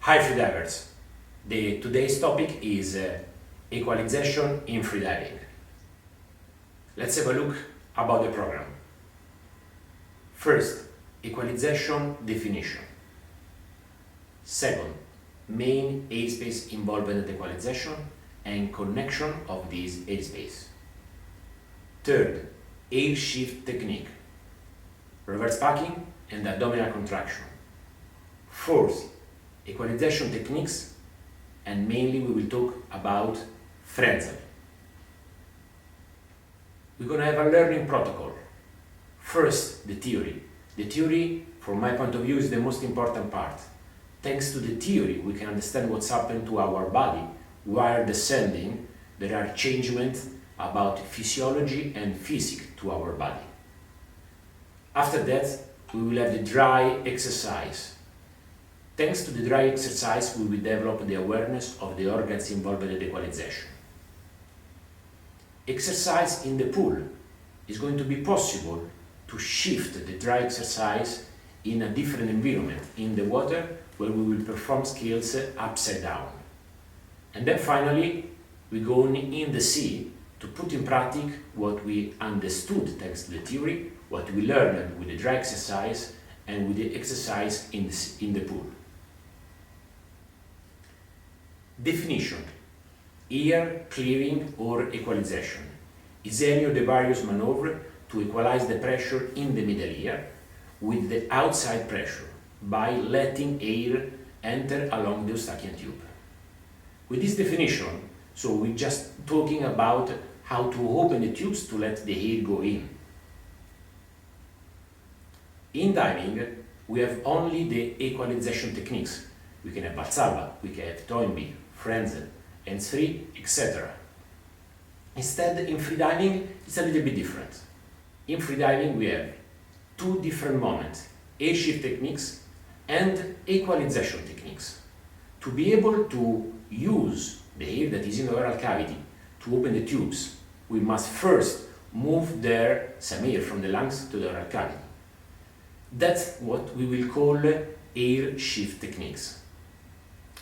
Hi freedivers! Today's topic is equalization in freediving. Let's have a look about the program. First, equalization definition. Second, main airspace involved in the equalization and connection of this airspace. Third, air shift technique, reverse packing and abdominal contraction. Fourth, equalization techniques, and mainly we will talk about Frenzel. We're going to have a learning protocol. First, the theory. The theory, from my point of view, is the most important part. Thanks to the theory, we can understand what's happened to our body while descending. There are changements about physiology and physics to our body. After that, we will have the dry exercise. Thanks to the dry exercise, we will develop the awareness of the organs involved in the equalization. Exercise in the pool is going to be possible to shift the dry exercise in a different environment, in the water, where we will perform skills upside down. And then finally, we go in the sea to put in practice what we understood thanks to the theory, what we learned with the dry exercise and with the exercise in the pool. Definition: air clearing or equalization is any of the various maneuvers to equalize the pressure in the middle ear with the outside pressure by letting air enter along the Eustachian tube. With this definition, so we're just talking about how to open the tubes to let the air go in. In diving, we have only the equalization techniques. We can have Valsalva, we can have Toynbee, Frenzel, hands-free, etc. Instead, in freediving, it's a little bit different. In freediving, we have two different moments, air shift techniques and equalization techniques. To be able to use the air that is in the oral cavity to open the tubes, we must first move some air from the lungs to the oral cavity. That's what we will call air shift techniques.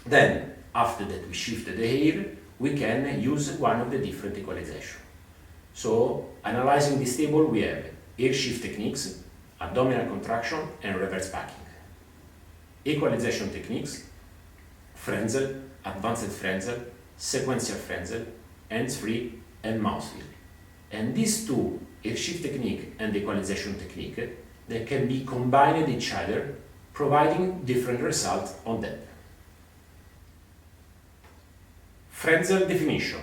Then, after that we shift the air, we can use one of the different equalization. So, analyzing this table, we have air shift techniques, abdominal contraction and reverse packing. Equalization techniques, Frenzel, advanced Frenzel, sequential Frenzel, hands-free and mouse wheel. And these two, air shift technique and equalization technique, they can be combined with each other, providing different results on that. Frenzel definition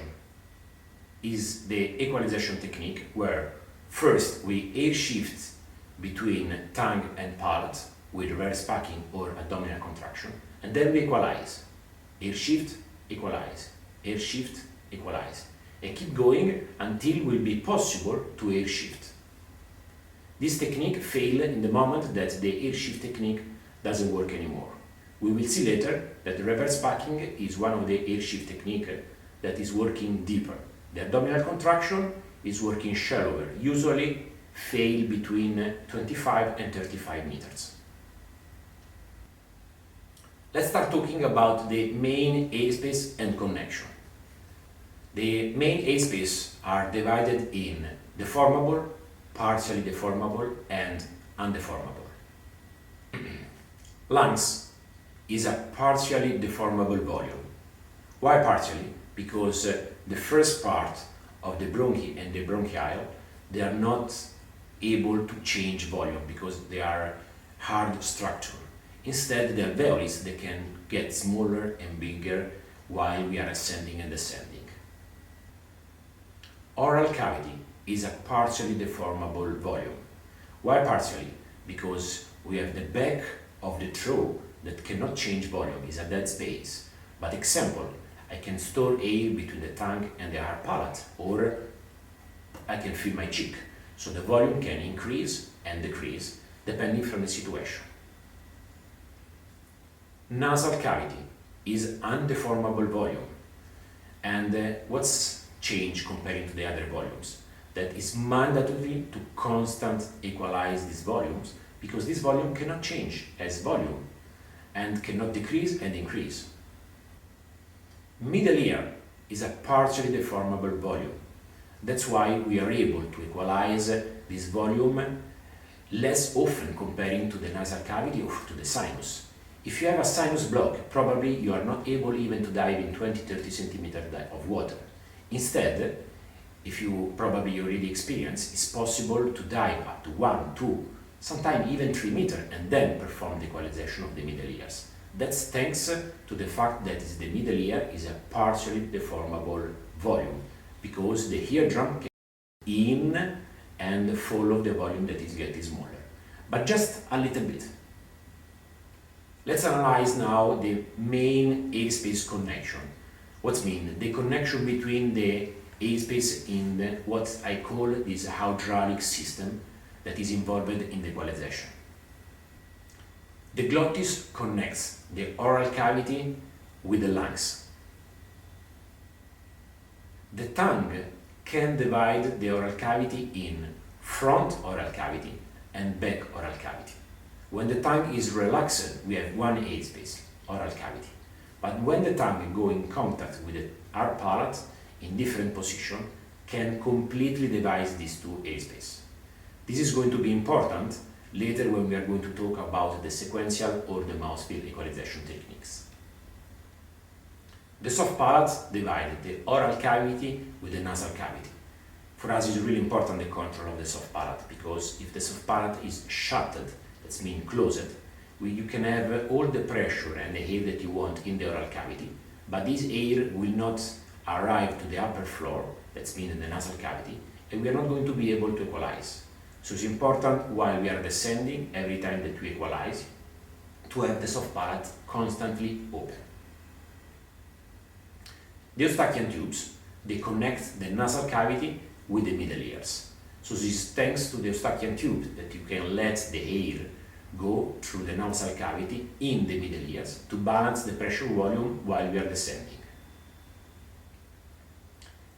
is the equalization technique where first we air shift between tongue and palate with reverse packing or abdominal contraction, and then we equalize. Air shift, equalize, air shift, equalize, and keep going until it will be possible to air shift. This technique fails in the moment that the air shift technique doesn't work anymore. We will see later that the reverse packing is one of the air shift techniques that is working deeper. The abdominal contraction is working shallower, usually fail between 25 and 35 meters. Let's start talking about the main airspace and connection. The main airspace are divided in deformable, partially deformable and undeformable. Lungs is a partially deformable volume. Why partially? Because the first part of the bronchi and the bronchial, they are not able to change volume because they are hard structure. Instead, the alveoli, they can get smaller and bigger while we are ascending and descending. Oral cavity is a partially deformable volume. Why partially? Because we have the back of the throat that cannot change volume, is a dead space. But example, I can store air between the tongue and the upper palate, or I can fill my cheek. So the volume can increase and decrease depending from the situation. Nasal cavity is undeformable volume. And what's changed comparing to the other volumes? That is mandatory to constant equalize these volumes because this volume cannot change as volume. and cannot decrease and increase. Middle ear is a partially deformable volume. That's why we are able to equalize this volume less often comparing to the nasal cavity or to the sinus. If you have a sinus block, probably you are not able even to dive in 20-30 centimeters of water. Instead, if you probably already experienced, it's possible to dive up to 1, 2, sometimes even 3 meters and then perform the equalization of the middle ears. That's thanks to the fact that the middle ear is a partially deformable volume, because the eardrum can in and follow the volume that is getting smaller, but just a little bit. Let's analyze now the main airspace connection. What's mean? The connection between the airspace in what I call this hydraulic system that is involved in the equalization. The glottis connects the oral cavity with the lungs. The tongue can divide the oral cavity in front oral cavity and back oral cavity. When the tongue is relaxed, we have one airspace, oral cavity. But when the tongue goes in contact with our palate in different position, can completely divide these two airspaces. This is going to be important later when we are going to talk about the sequential or the mouthfeel equalization techniques. The soft palate divides the oral cavity with the nasal cavity. For us, it's really important the control of the soft palate, because if the soft palate is shut, that means closed, you can have all the pressure and the air that you want in the oral cavity, but this air will not arrive to the upper floor, that means in the nasal cavity, and we are not going to be able to equalize. So it's important, while we are descending, every time that we equalize, to have the soft palate constantly open. The Eustachian tubes, they connect the nasal cavity with the middle ears. So this is thanks to the Eustachian tubes that you can let the air go through the nasal cavity in the middle ears to balance the pressure volume while we are descending.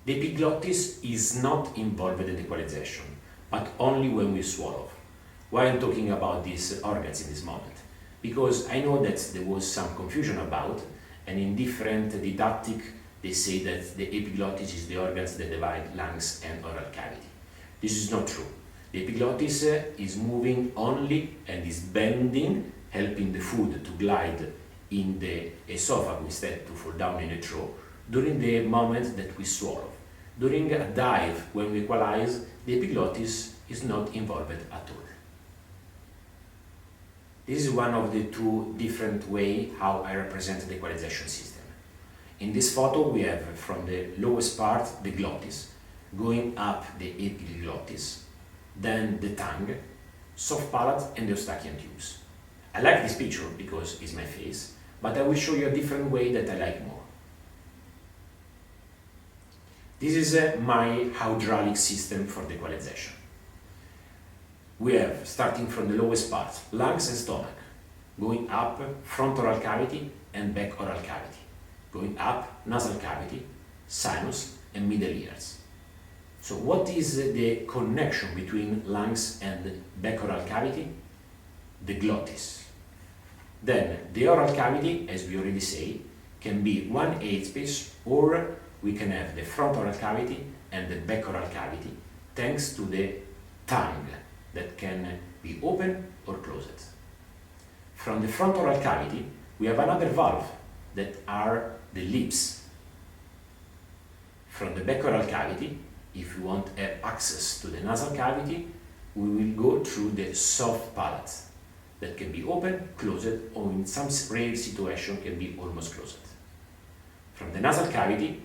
The epiglottis is not involved in equalization, but only when we swallow. Why I'm talking about these organs in this moment? Because I know that there was some confusion about, and in different didactic they say that the epiglottis is the organs that divide lungs and oral cavity. This is not true. The epiglottis is moving only and is bending, helping the food to glide in the esophagus instead to fall down in the throat during the moment that we swallow. During a dive, when we equalize, the epiglottis is not involved at all. This is one of the two different ways how I represent the equalization system. In this photo, we have from the lowest part the glottis, going up the epiglottis, then the tongue, soft palate, and the Eustachian tubes. I like this picture because it's my face, but I will show you a different way that I like more. This is my hydraulic system for the equalization. We have, starting from the lowest part, lungs and stomach, going up front oral cavity and back oral cavity, going up nasal cavity, sinus, and middle ears. So what is the connection between lungs and back oral cavity? The glottis. Then the oral cavity, as we already say, can be one airspace, or we can have the front oral cavity and the back oral cavity, thanks to the tongue that can be open or closed. From the front oral cavity, we have another valve that are the lips. From the back oral cavity, if we want to have access to the nasal cavity, we will go through the soft palate that can be open, closed, or in some rare situation can be almost closed. From the nasal cavity,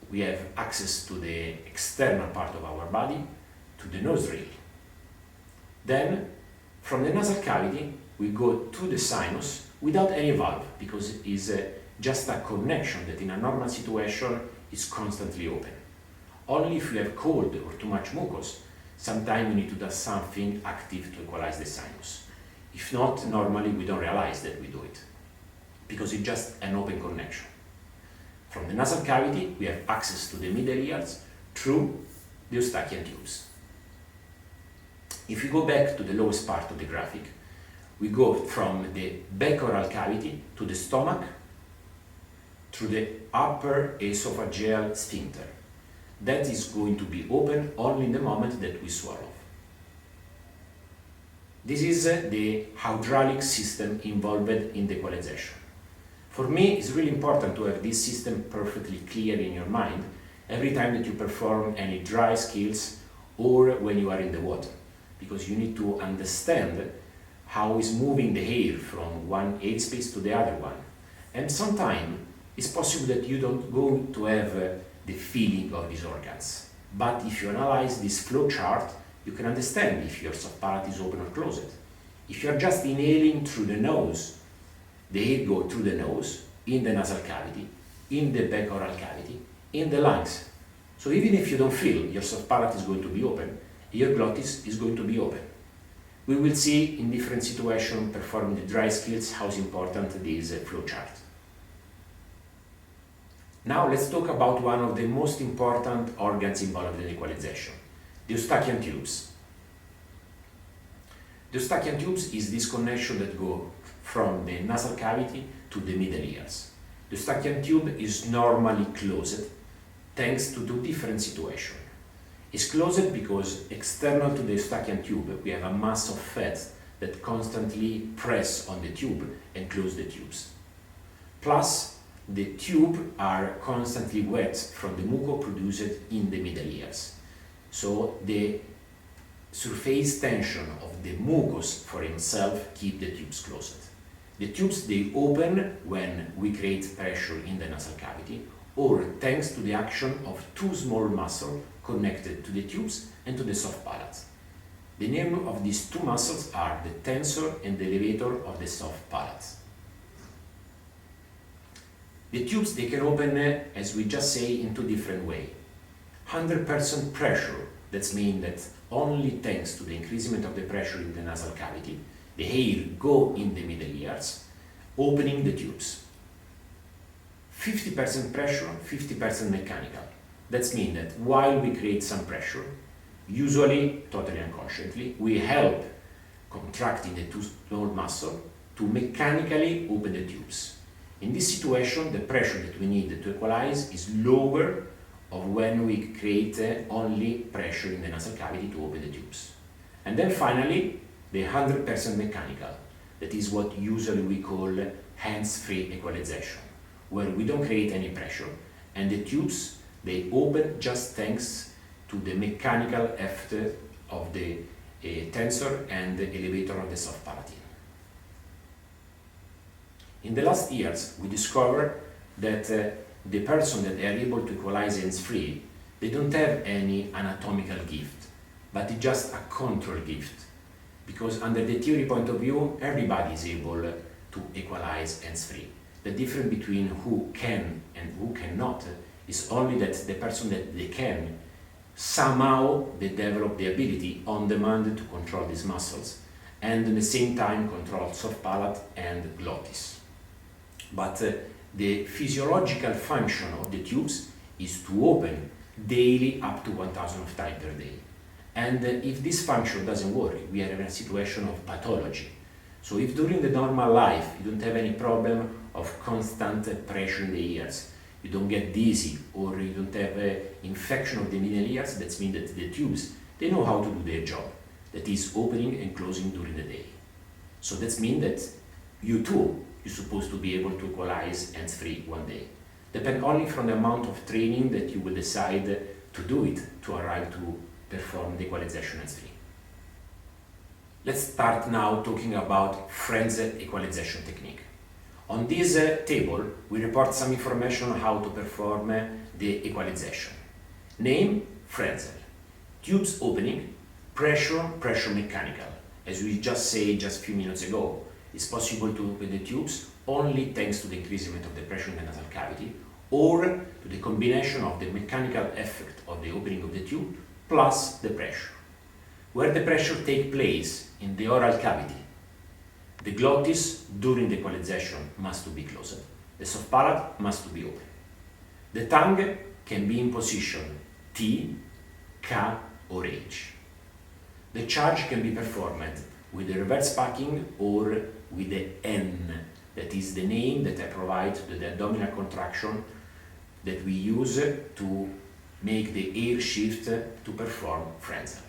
we have access to the external part of our body, to the nostril. Then, from the nasal cavity, we go to the sinus without any valve, because it is just a connection that in a normal situation is constantly open. Only if we have cold or too much mucus, sometimes we need to do something active to equalize the sinus. If not, normally we don't realize that we do it, because it's just an open connection. From the nasal cavity, we have access to the middle ears through the Eustachian tubes. If we go back to the lowest part of the graphic, We go from the back oral cavity to the stomach through the upper esophageal sphincter. That is going to be open only in the moment that we swallow. This is the hydraulic system involved in the equalization. For me, it's really important to have this system perfectly clear in your mind every time that you perform any dry skills or when you are in the water, because you need to understand how is moving the air from one airspace to the other one. And sometimes it's possible that you don't go to have the feeling of these organs. But if you analyze this flow chart, you can understand if your soft palate is open or closed. If you're just inhaling through the nose, the air goes through the nose, in the nasal cavity, in the back oral cavity, in the lungs. So even if you don't feel, your soft palate is going to be open, your glottis is going to be open. We will see in different situations performing the dry skills how important this flow chart. Now let's talk about one of the most important organs involved in equalization, the Eustachian tubes. The Eustachian tubes is this connection that goes from the nasal cavity to the middle ears. The Eustachian tube is normally closed thanks to two different situations. It's closed because external to the Eustachian tube we have a mass of fat that constantly press on the tube and close the tubes. Plus, the tube are constantly wet from the muco produced in the middle ears. So the surface tension of the mucus for himself keep the tubes closed. The tubes, they open when we create pressure in the nasal cavity or thanks to the action of two small muscles connected to the tubes and to the soft palate. The name of these two muscles are the tensor and the elevator of the soft palate. The tubes, they can open, as we just say, in two different ways. 100% pressure, that means that only thanks to the increasement of the pressure in the nasal cavity, the air go in the middle ears, opening the tubes. 50% pressure, 50% mechanical. That means that while we create some pressure, usually totally unconsciously, we help contracting the two small muscles to mechanically open the tubes. In this situation, the pressure that we need to equalize is lower of when we create only pressure in the nasal cavity to open the tubes. And then finally, the 100% mechanical. That is what usually we call hands-free equalization, where we don't create any pressure and the tubes, they open just thanks to the mechanical effort of the tensor and the elevator of the soft palate. In the last years, we discovered that the person that are able to equalize hands-free, they don't have any anatomical gift, but it's just a control gift. Because under the theory point of view, everybody is able to equalize hands-free. The difference between who can and who cannot is only that the person that they can, somehow they develop the ability on demand to control these muscles and at the same time control soft palate and glottis. But the physiological function of the tubes is to open daily up to 1000 of times per day. And if this function doesn't work, we are in a situation of pathology. So if during the normal life you don't have any problem of constant pressure in the ears, you don't get dizzy or you don't have infection of the middle ears, that means that the tubes, they know how to do their job, that is opening and closing during the day. So that means that you too, you're supposed to be able to equalize hands-free one day. Depend only from the amount of training that you will decide to do it to arrive to perform the equalization hands-free. Let's start now talking about Frenzel equalization technique. On this table, we report some information on how to perform the equalization. Name, Frenzel. Tubes opening, pressure mechanical. As we just said just a few minutes ago, it's possible to open the tubes only thanks to the increasement of the pressure in the nasal cavity or to the combination of the mechanical effect of the opening of the tube plus the pressure. Where the pressure takes place in the oral cavity, the glottis during the equalization must be closed. The soft palate must be open. The tongue can be in position T, K or H. The charge can be performed with the reverse packing or with the N. That is the name that I provide to the abdominal contraction that we use to make the air shift to perform Frenzel.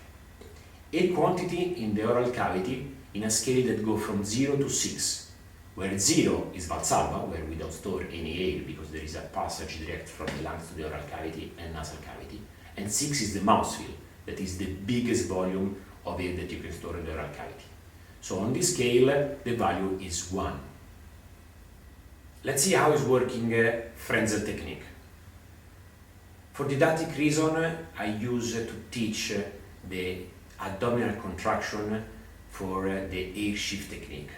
Air quantity in the oral cavity in a scale that goes from 0 to 6, where 0 is Valsalva, where we don't store any air because there is a passage direct from the lungs to the oral cavity and nasal cavity, and 6 is the mouthfeel, that is the biggest volume of air that you can store in the oral cavity. So on this scale, the value is 1. Let's see how is working Frenzel technique. For didactic reason, I use to teach the abdominal contraction for the air shift technique.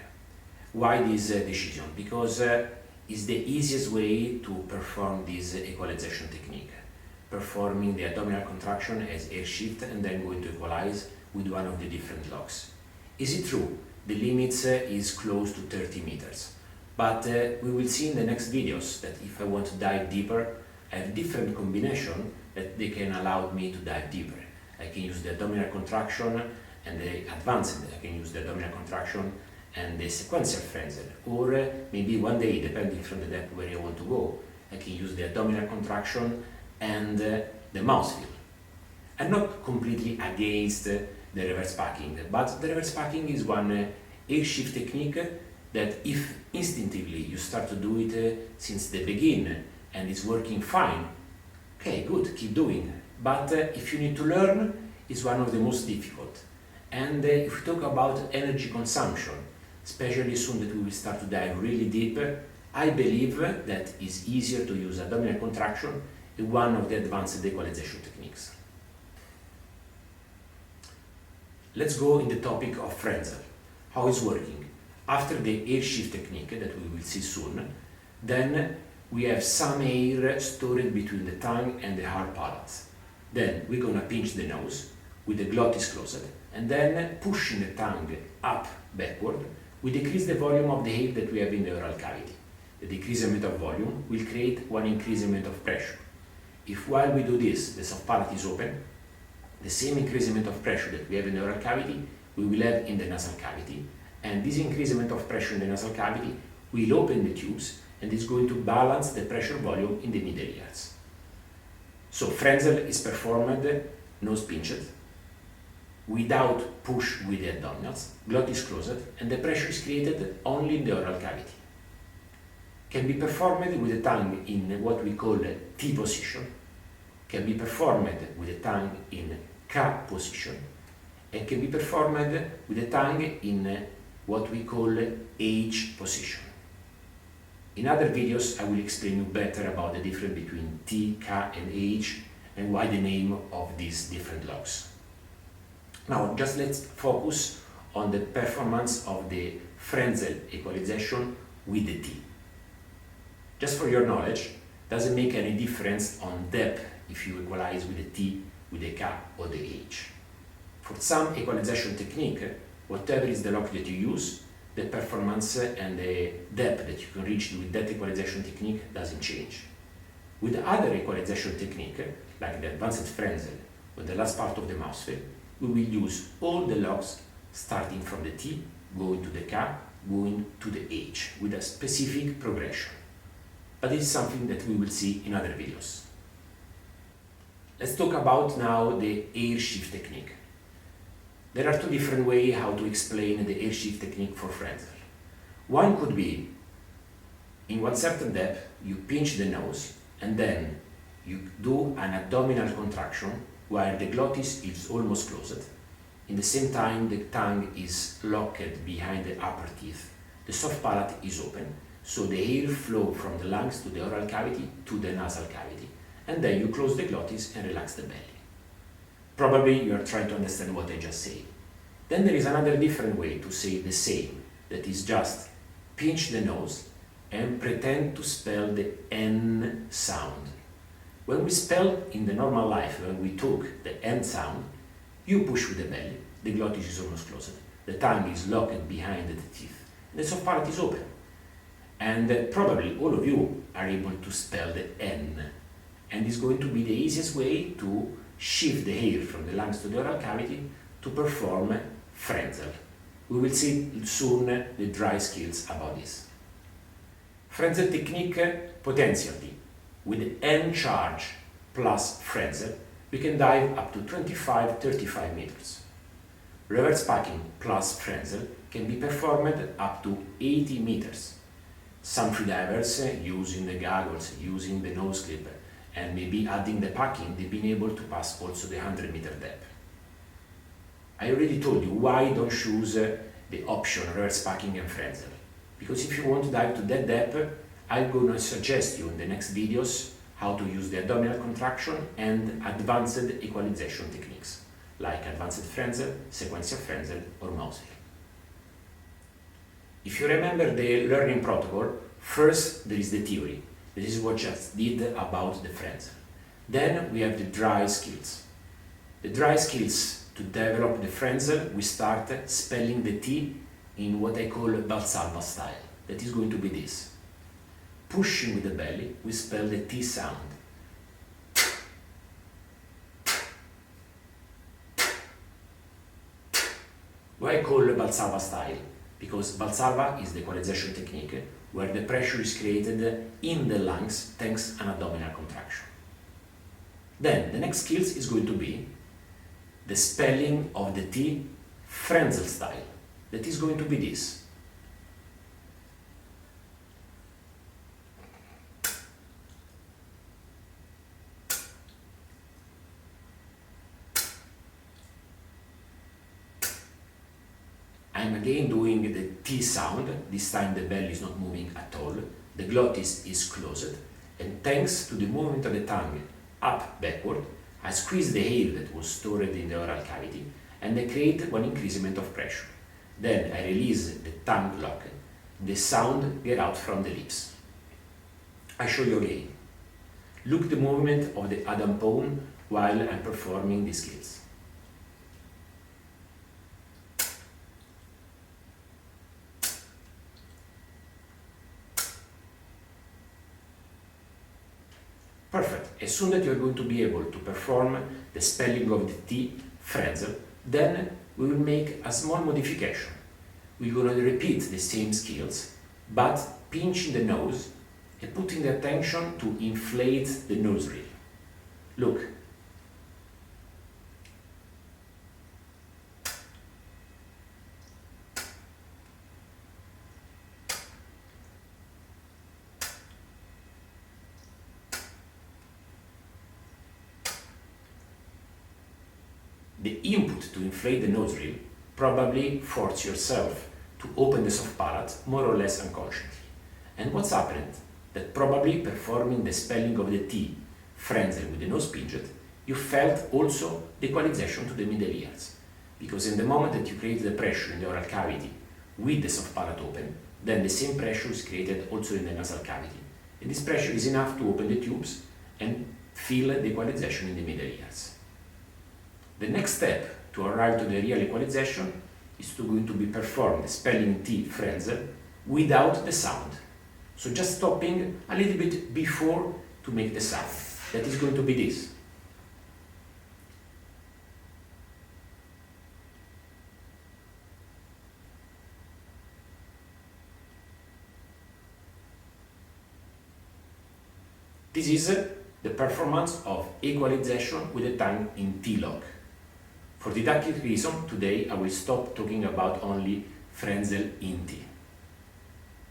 Why this decision? Because it's the easiest way to perform this equalization technique, performing the abdominal contraction as air shift and then going to equalize with one of the different locks. Is it true? The limits is close to 30 meters, but we will see in the next videos that if I want to dive deeper, I have different combination that they can allow me to dive deeper. I can use the abdominal contraction and the advanced, I can use the abdominal contraction and the sequential Frenzel, or maybe one day, depending from the depth where I want to go, I can use the abdominal contraction and the mouthfeel. I'm not completely against the reverse packing, but the reverse packing is one air shift technique that if instinctively you start to do it since the beginning and it's working fine, okay, good, keep doing. But if you need to learn, it's one of the most difficult. And if we talk about energy consumption, especially soon that we will start to dive really deep, I believe that it's easier to use abdominal contraction in one of the advanced equalization techniques. Let's go in the topic of Frenzel, how it's working. After the air shift technique that we will see soon, then we have some air stored between the tongue and the hard palate. Then we're gonna pinch the nose with the glottis closed, and then pushing the tongue up backward, we decrease the volume of the air that we have in the oral cavity. The decreasement of volume will create one increasement of pressure. If while we do this, the soft palate is open, the same increasement of pressure that we have in the oral cavity, we will have in the nasal cavity, and this increasement of pressure in the nasal cavity will open the tubes and is going to balance the pressure volume in the middle ears. So Frenzel is performed nose pinched, without push with the abdominals, glottis closed, and the pressure is created only in the oral cavity. Can be performed with the tongue in what we call T position, can be performed with the tongue in K position, and can be performed with the tongue in what we call H position. In other videos, I will explain you better about the difference between T, K, and H, and why the name of these different locks. Now, just let's focus on the performance of the Frenzel equalization with the T. Just for your knowledge, doesn't make any difference on depth if you equalize with the T, with the K, or the H. For some equalization technique, whatever is the lock that you use, the performance and the depth that you can reach with that equalization technique doesn't change. With the other equalization technique, like the advanced Frenzel, with the last part of the mouthfeel, we will use all the locks starting from the T, going to the K, going to the H, with a specific progression. But this is something that we will see in other videos. Let's talk about now the air shift technique. There are two different ways how to explain the air shift technique for Frenzel. One could be, in one certain depth, you pinch the nose and then you do an abdominal contraction while the glottis is almost closed. In the same time, the tongue is locked behind the upper teeth. The soft palate is open, so the air flow from the lungs to the oral cavity to the nasal cavity. And then you close the glottis and relax the belly. Probably you are trying to understand what I just said. Then there is another different way to say the same, that is just pinch the nose and pretend to spell the N sound. When we spell in the normal life, when we talk the N sound, you push with the belly, the glottis is almost closed, the tongue is locked behind the teeth, and the soft palate is open. And probably all of you are able to spell the N, and it's going to be the easiest way to shift the air from the lungs to the oral cavity to perform Frenzel. We will see soon the dry skills about this. Frenzel technique potentially. With N charge plus Frenzel, we can dive up to 25-35 meters. Reverse packing plus Frenzel can be performed up to 80 meters. Some freedivers using the goggles, using the nose clip, and maybe adding the packing, they've been able to pass also the 100-meter depth. I already told you why don't choose the option reverse packing and Frenzel. Because if you want to dive to that depth, I'm going to suggest you in the next videos how to use the abdominal contraction and advanced equalization techniques, like advanced Frenzel, sequential Frenzel, or mouse wheel. If you remember the learning protocol, first there is the theory. This is what just did about the Frenzel. Then we have the dry skills. The dry skills to develop the Frenzel, we start spelling the T in what I call Valsalva style. That is going to be this. Pushing with the belly, we spell the T sound. Why I call Valsalva style? Because Valsalva is the equalization technique where the pressure is created in the lungs thanks to an abdominal contraction. Then the next skills is going to be the spelling of the T Frenzel style. That is going to be this. I'm again doing the T sound. This time the belly is not moving at all. The glottis is closed, and thanks to the movement of the tongue up backward, I squeeze the air that was stored in the oral cavity, and I create one increasement of pressure. Then I release the tongue lock. The sound get out from the lips. I show you again. Look the movement of the Adam bone while I'm performing these skills. Perfect. As soon as you're going to be able to perform the spelling of the T Frenzel, then we will make a small modification. We're going to repeat the same skills, but pinching the nose and putting the attention to inflate the nose reel. Look. The input to inflate the nose reel probably force yourself to open the soft palate more or less unconsciously. And what's happened? That probably performing the spelling of the T, Frenzel with the nose pinched, you felt also the equalization to the middle ears. Because in the moment that you create the pressure in the oral cavity with the soft palate open, then the same pressure is created also in the nasal cavity. And this pressure is enough to open the tubes and feel the equalization in the middle ears. The next step to arrive to the real equalization is going to be performed spelling T Frenzel without the sound. So just stopping a little bit before to make the sound. That is going to be this. This is the performance of equalization with the tongue in T-lock. For didactic reason, today I will stop talking about only Frenzel in T.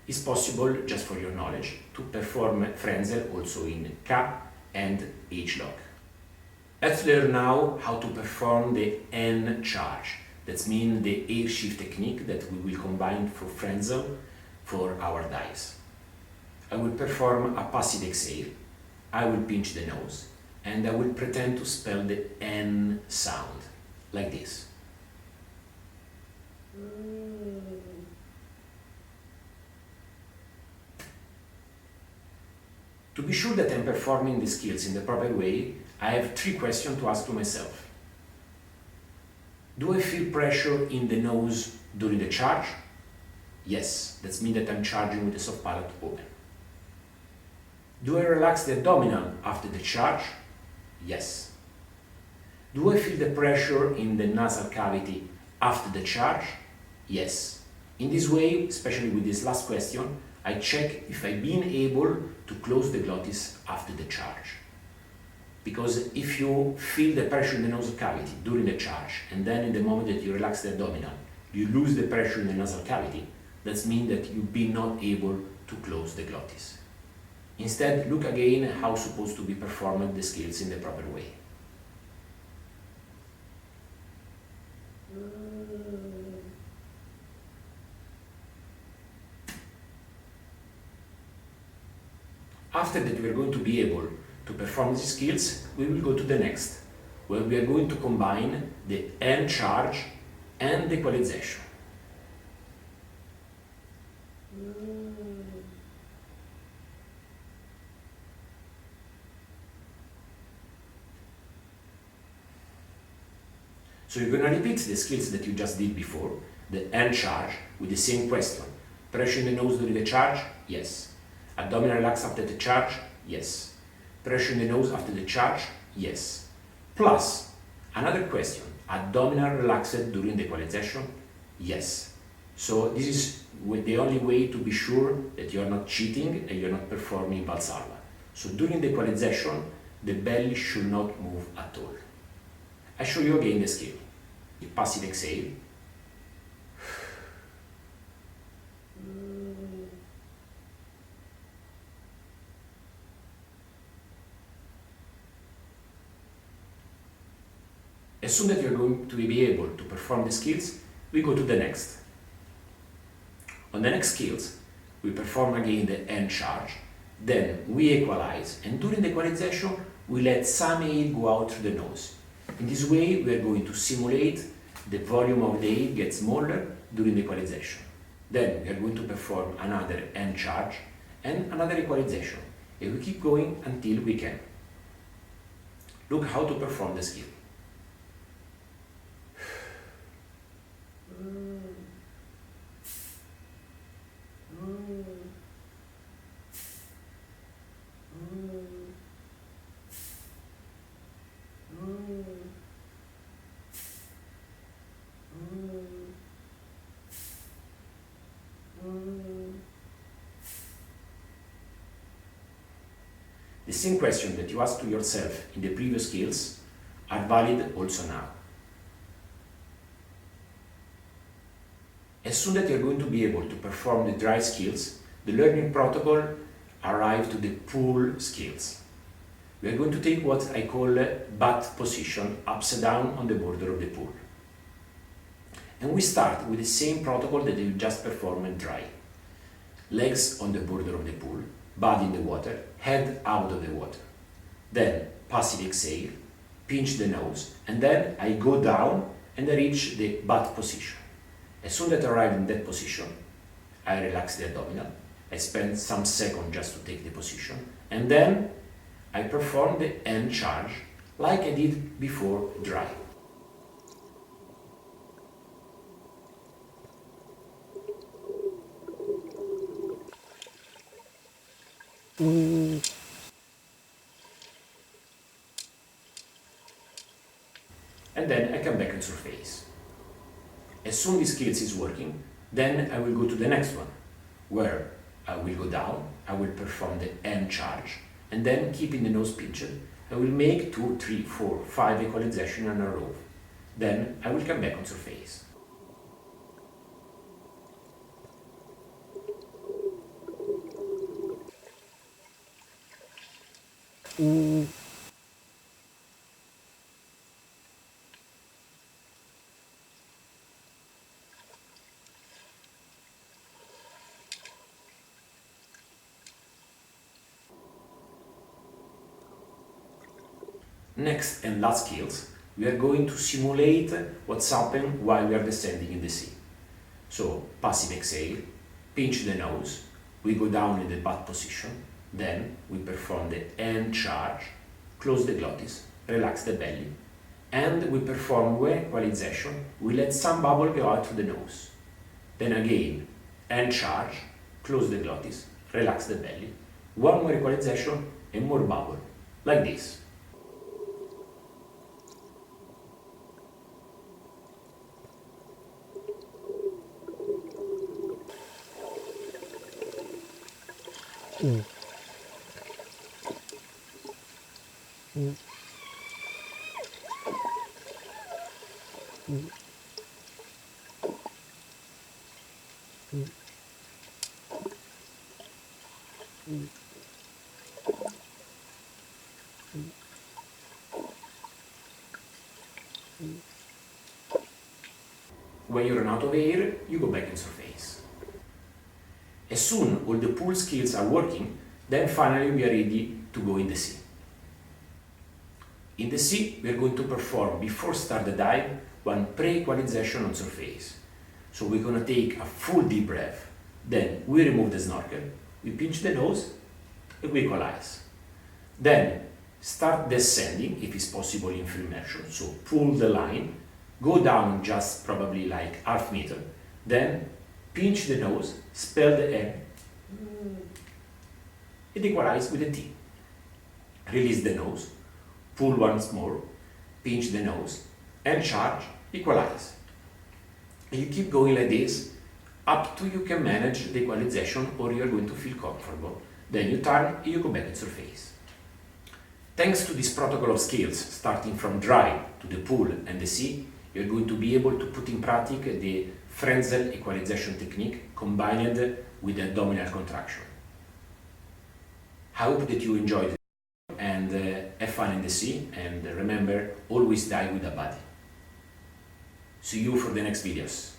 It's possible, just for your knowledge, to perform Frenzel also in K and H-lock. Let's learn now how to perform the N charge. That means the air shift technique that we will combine for Frenzel for our dives. I will perform a passive exhale. I will pinch the nose and I will pretend to spell the N sound. Like this. To be sure that I'm performing the skills in the proper way, I have 3 questions to ask to myself. Do I feel pressure in the nose during the charge? Yes, that means that I'm charging with the soft palate open. Do I relax the abdominal after the charge? Yes. Do I feel the pressure in the nasal cavity after the charge? Yes. In this way, especially with this last question, I check if I've been able to close the glottis after the charge. Because if you feel the pressure in the nasal cavity during the charge, and then in the moment that you relax the abdominal, you lose the pressure in the nasal cavity, that means that you've been not able to close the glottis. Instead, look again how supposed to be performed the skills in the proper way. After that we are going to be able to perform these skills, we will go to the next, where we are going to combine the end charge and the equalization. So you're going to repeat the skills that you just did before, the end charge, with the same question. Pressure in the nose during the charge? Yes. Abdominal relax after the charge? Yes. Pressure in the nose after the charge? Yes. Plus, another question. Abdominal relaxed during the equalization? Yes. So this is the only way to be sure that you are not cheating and you are not performing Valsalva. So during the equalization, the belly should not move at all. I show you again the skill. Passive exhale. As soon as you're going to be able to perform the skills, we go to the next. On the next skills, we perform again the end charge, then we equalize, and during the equalization, we let some air go out through the nose. In this way, we are going to simulate the volume of the air gets smaller during the equalization. Then we are going to perform another end charge and another equalization, and we keep going until we can. Look how to perform the skill. The same question that you asked to yourself in the previous skills are valid also now. As soon as you're going to be able to perform the dry skills, the learning protocol arrives to the pool skills. We are going to take what I call butt position upside down on the border of the pool. And we start with the same protocol that you just performed in dry. Legs on the border of the pool, body in the water, head out of the water. Then passive exhale, pinch the nose, and then I go down and I reach the butt position. As soon as I arrive in that position, I relax the abdominal. I spend some seconds just to take the position, and then I perform the end charge like I did before dry. And then I come back on surface. As soon as skills is working, then I will go to the next one, where I will go down, I will perform the end charge, and then keeping the nose pinched, I will make 2, 3, 4, 5 equalization in a row. Then I will come back on surface. Next and last skills, we are going to simulate what's happened while we are descending in the sea. So, passive exhale, pinch the nose, we go down in the butt position, then we perform the end charge, close the glottis, relax the belly, and we perform when equalization, we let some bubble go out through the nose. Then again, end charge, close the glottis, relax the belly, one more equalization and more bubble, like this. When you run out of air, you go back in surface. As soon all the pool skills are working, then finally we are ready to go in the sea. In the sea, we are going to perform, before start the dive, one pre-equalization on surface. So we're going to take a full deep breath, then we remove the snorkel, we pinch the nose, and we equalize. Then start descending, if it's possible in free immersion, so pull the line, go down just probably like half meter, then pinch the nose, spell the air, and equalize with a T. Release the nose, pull once more, pinch the nose, and charge, equalize. And you keep going like this, up to you can manage the equalization or you're going to feel comfortable. Then you turn and you go back in surface. Thanks to this protocol of skills, starting from dry to the pool and the sea, you're going to be able to put in practice the Frenzel equalization technique combined with the abdominal contraction. I hope that you enjoyed it and have fun in the sea, and remember, always dive with a buddy. See you for the next videos.